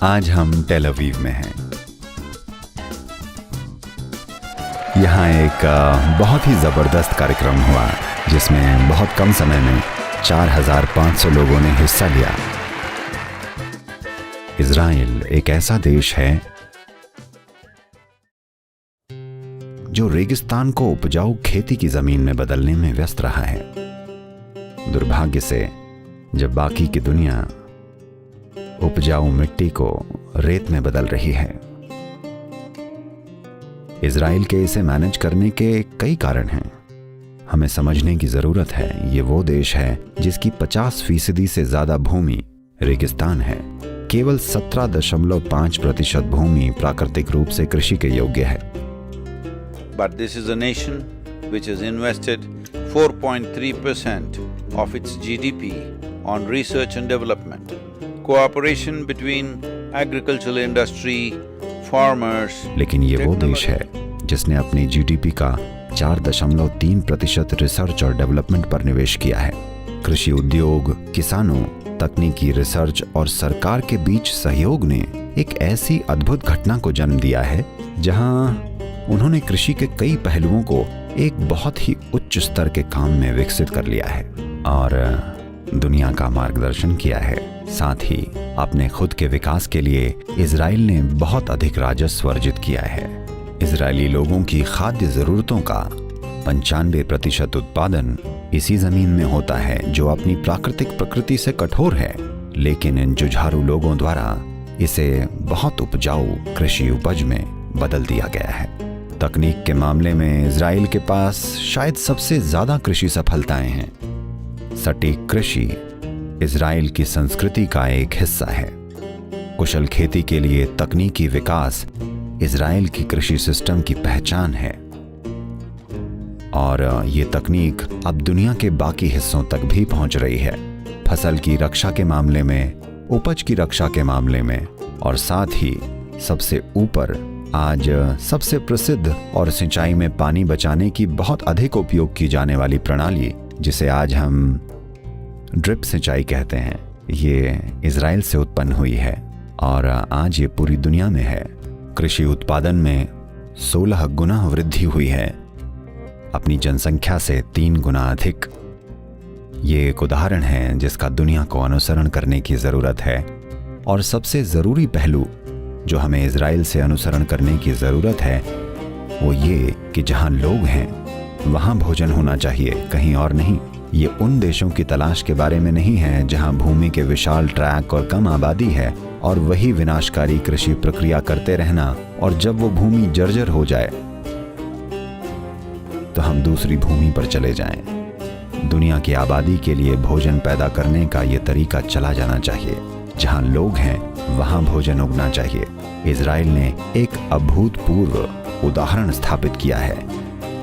आज हम Tel Aviv में हैं। यहाँ एक बहुत ही ज़बरदस्त कार्यक्रम हुआ जिसमें बहुत कम समय में 4,500 लोगों ने हिस्सा लिया। इज़राइल एक ऐसा देश है जो रेगिस्तान को उपजाऊ खेती की जमीन में बदलने में व्यस्त रहा है। दुर्भाग्य से जब बाकी की दुनिया उपजाऊ मिट्टी को रेत में बदल रही है। इज़राइल के इसे मैनेज करने के कई कारण हैं। हमें समझने की जरूरत है ये वो देश है जिसकी 50% से ज्यादा भूमि रेगिस्तान है। केवल 17.5% भूमि प्राकृतिक रूप से कृषि के योग्य है। But this is a nation which has invested 4.3% of its GDP on research and development. Cooperation between agricultural industry, farmers… लेकिन ये वो देश है जिसने अपनी जीडीपी का 4.3% रिसर्च और डेवलपमेंट पर निवेश किया है। कृषि उद्योग, किसानों, तकनीकी रिसर्च और सरकार के बीच सहयोग ने एक ऐसी अद्भुत घटना को जन्म दिया है जहां उन्होंने कृषि के कई पहलुओं को एक बहुत ही उच्च स्तर के काम में विकसित कर लिया है और दुनिया का मार्गदर्शन किया है। साथ ही अपने खुद के विकास के लिए इज़राइल ने बहुत अधिक राजस्व अर्जित किया है। इज़राइली लोगों की खाद्य जरूरतों का 95% उत्पादन इसी जमीन में होता है जो अपनी प्राकृतिक प्रकृति से कठोर है, लेकिन इन जुझारू लोगों द्वारा इसे बहुत उपजाऊ कृषि उपज में बदल दिया गया है। तकनीक के मामले में इज़राइल के पास शायद सबसे ज्यादा कृषि सफलताएं हैं। सटीक कृषि इज़राइल की संस्कृति का एक हिस्सा है। कुशल खेती के लिए तकनीकी विकास इज़राइल की कृषि सिस्टम की पहचान है और ये तकनीक अब दुनिया के बाकी हिस्सों तक भी पहुंच रही है। फसल की रक्षा के मामले में, उपज की रक्षा के मामले में और साथ ही सबसे ऊपर आज सबसे प्रसिद्ध और सिंचाई में पानी बचाने की बहुत अधिक उपयोग की जाने वाली प्रणाली, जिसे आज हम ड्रिप सिंचाई कहते हैं, ये इज़राइल से उत्पन्न हुई है और आज ये पूरी दुनिया में है। कृषि उत्पादन में 16 गुना वृद्धि हुई है, अपनी जनसंख्या से 3 गुना अधिक। ये एक उदाहरण है जिसका दुनिया को अनुसरण करने की जरूरत है और सबसे जरूरी पहलू जो हमें इज़राइल से अनुसरण करने की जरूरत है वो ये कि जहां लोग हैं वहां भोजन होना चाहिए, कहीं और नहीं। ये उन देशों की तलाश के बारे में नहीं है जहां भूमि के विशाल ट्रैक और कम आबादी है और वही विनाशकारी कृषि प्रक्रिया करते रहना और जब वो भूमि जर्जर हो जाए तो हम दूसरी भूमि पर चले जाएं। दुनिया की आबादी के लिए भोजन पैदा करने का ये तरीका चला जाना चाहिए। जहां लोग हैं वहां भोजन उगना चाहिए। इज़राइल ने एक अभूतपूर्व उदाहरण स्थापित किया है,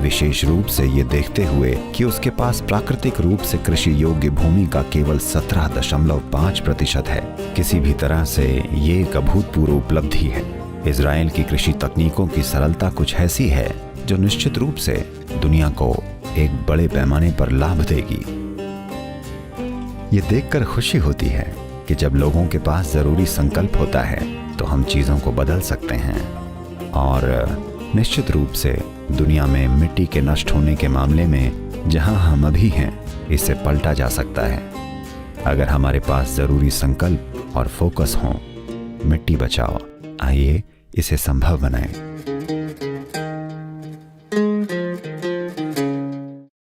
विशेष रूप से ये देखते हुए कि उसके पास प्राकृतिक रूप से कृषि योग्य भूमि का केवल 17.5% है। किसी भी तरह से ये एक अभूतपूर्व उपलब्धि है। इज़राइल की कृषि तकनीकों की सरलता कुछ ऐसी है जो निश्चित रूप से दुनिया को एक बड़े पैमाने पर लाभ देगी। ये देखकर खुशी होती है कि जब लोगों के पास जरूरी संकल्प होता है तो हम चीजों को बदल सकते हैं और निश्चित रूप से दुनिया में मिट्टी के नष्ट होने के मामले में जहां हम अभी हैं इसे पलटा जा सकता है अगर हमारे पास जरूरी संकल्प और फोकस हो। मिट्टी बचाओ, आइए इसे संभव बनाएं।